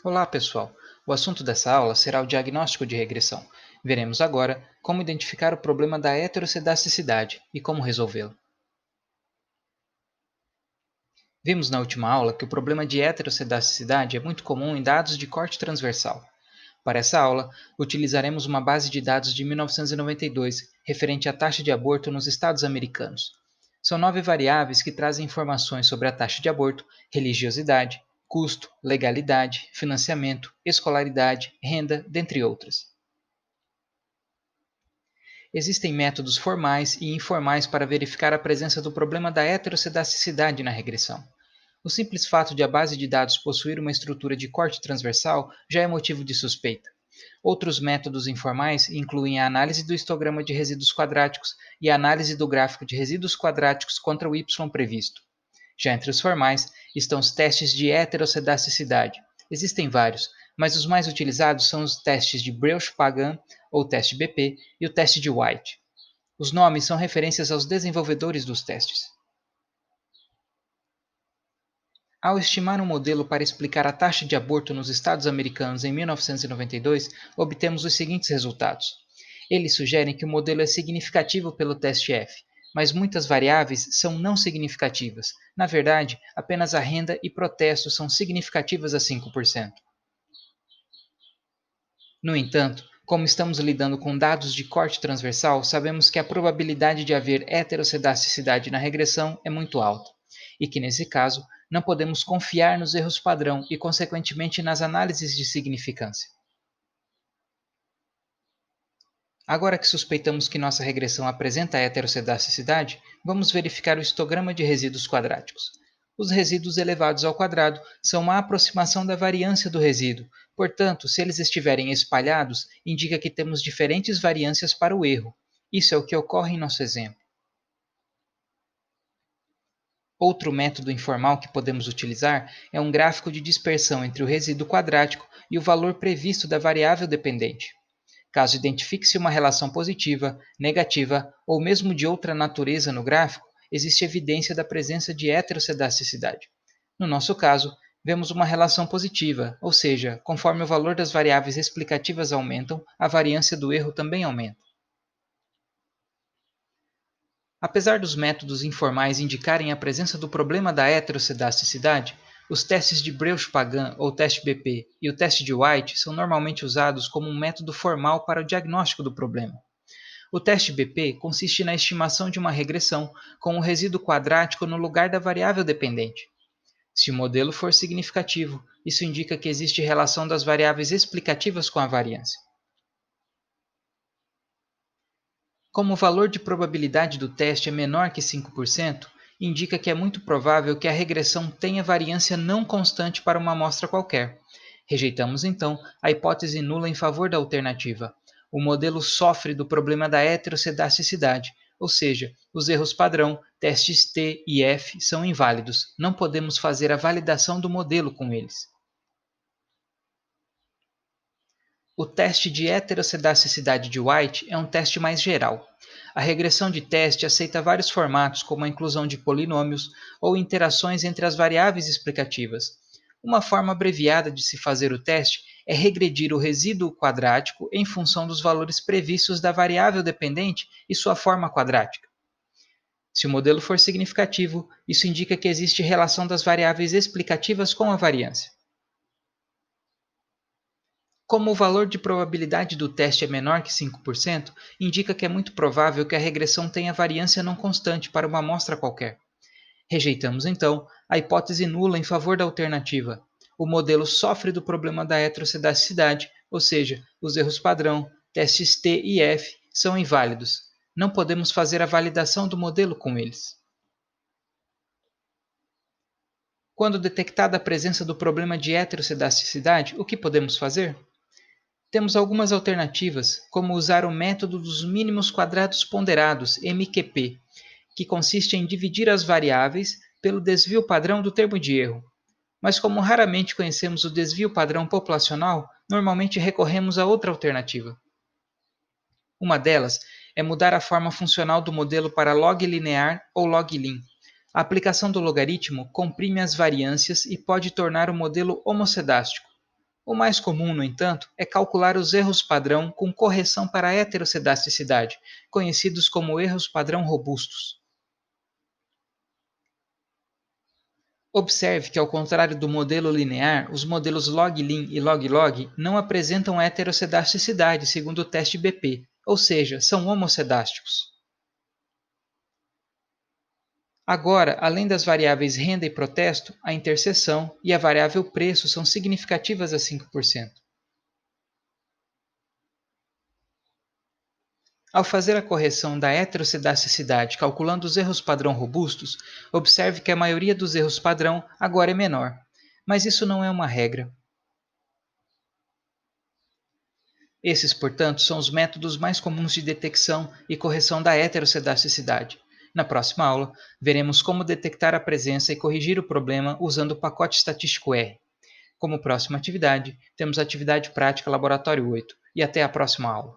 Olá, pessoal! O assunto dessa aula será o diagnóstico de regressão. Veremos agora como identificar o problema da heteroscedasticidade e como resolvê-lo. Vimos na última aula que o problema de heteroscedasticidade é muito comum em dados de corte transversal. Para essa aula, utilizaremos uma base de dados de 1992 referente à taxa de aborto nos Estados americanos. São 9 variáveis que trazem informações sobre a taxa de aborto, religiosidade, custo, legalidade, financiamento, escolaridade, renda, dentre outras. Existem métodos formais e informais para verificar a presença do problema da heteroscedasticidade na regressão. O simples fato de a base de dados possuir uma estrutura de corte transversal já é motivo de suspeita. Outros métodos informais incluem a análise do histograma de resíduos quadráticos e a análise do gráfico de resíduos quadráticos contra o y previsto. Já entre os formais estão os testes de heteroscedasticidade. Existem vários, mas os mais utilizados são os testes de Breusch-Pagan, ou teste BP, e o teste de White. Os nomes são referências aos desenvolvedores dos testes. Ao estimar um modelo para explicar a taxa de aborto nos Estados americanos em 1992, obtemos os seguintes resultados. Eles sugerem que o modelo é significativo pelo teste F, mas muitas variáveis são não significativas. Na verdade, apenas a renda e protesto são significativas a 5%. No entanto, como estamos lidando com dados de corte transversal, sabemos que a probabilidade de haver heteroscedasticidade na regressão é muito alta, e que, nesse caso, não podemos confiar nos erros padrão e, consequentemente, nas análises de significância. Agora que suspeitamos que nossa regressão apresenta heteroscedasticidade, vamos verificar o histograma de resíduos quadráticos. Os resíduos elevados ao quadrado são uma aproximação da variância do resíduo, portanto, se eles estiverem espalhados, indica que temos diferentes variâncias para o erro. Isso é o que ocorre em nosso exemplo. Outro método informal que podemos utilizar é um gráfico de dispersão entre o resíduo quadrático e o valor previsto da variável dependente. Caso identifique-se uma relação positiva, negativa ou mesmo de outra natureza no gráfico, existe evidência da presença de heteroscedasticidade. No nosso caso, vemos uma relação positiva, ou seja, conforme o valor das variáveis explicativas aumentam, a variância do erro também aumenta. Apesar dos métodos informais indicarem a presença do problema da heteroscedasticidade, os testes de Breusch-Pagan ou teste BP e o teste de White são normalmente usados como um método formal para o diagnóstico do problema. O teste BP consiste na estimação de uma regressão com o resíduo quadrático no lugar da variável dependente. Se o modelo for significativo, isso indica que existe relação das variáveis explicativas com a variância. Como o valor de probabilidade do teste é menor que 5%, indica que é muito provável que a regressão tenha variância não constante para uma amostra qualquer. Rejeitamos, então, a hipótese nula em favor da alternativa. O modelo sofre do problema da heteroscedasticidade, ou seja, os erros padrão, testes T e F, são inválidos. Não podemos fazer a validação do modelo com eles. O teste de heteroscedasticidade de White é um teste mais geral. A regressão de teste aceita vários formatos, como a inclusão de polinômios ou interações entre as variáveis explicativas. Uma forma abreviada de se fazer o teste é regredir o resíduo quadrático em função dos valores previstos da variável dependente e sua forma quadrática. Se o modelo for significativo, isso indica que existe relação das variáveis explicativas com a variância. Como o valor de probabilidade do teste é menor que 5%, indica que é muito provável que a regressão tenha variância não constante para uma amostra qualquer. Rejeitamos, então, a hipótese nula em favor da alternativa. O modelo sofre do problema da heteroscedasticidade, ou seja, os erros padrão, testes T e F, são inválidos. Não podemos fazer a validação do modelo com eles. Quando detectada a presença do problema de heteroscedasticidade, o que podemos fazer? Temos algumas alternativas, como usar o método dos mínimos quadrados ponderados, MQP, que consiste em dividir as variáveis pelo desvio padrão do termo de erro. Mas como raramente conhecemos o desvio padrão populacional, normalmente recorremos a outra alternativa. Uma delas é mudar a forma funcional do modelo para log linear ou log-lin. A aplicação do logaritmo comprime as variâncias e pode tornar o modelo homocedástico. O mais comum, no entanto, é calcular os erros padrão com correção para a heteroscedasticidade, conhecidos como erros padrão robustos. Observe que, ao contrário do modelo linear, os modelos log-lin e log-log não apresentam heteroscedasticidade segundo o teste BP, ou seja, são homocedásticos. Agora, além das variáveis renda e protesto, a interseção e a variável preço são significativas a 5%. Ao fazer a correção da heteroscedasticidade calculando os erros padrão robustos, observe que a maioria dos erros padrão agora é menor. Mas isso não é uma regra. Esses, portanto, são os métodos mais comuns de detecção e correção da heteroscedasticidade. Na próxima aula, veremos como detectar a presença e corrigir o problema usando o pacote estatístico R. Como próxima atividade, temos a atividade prática Laboratório 8, e até a próxima aula.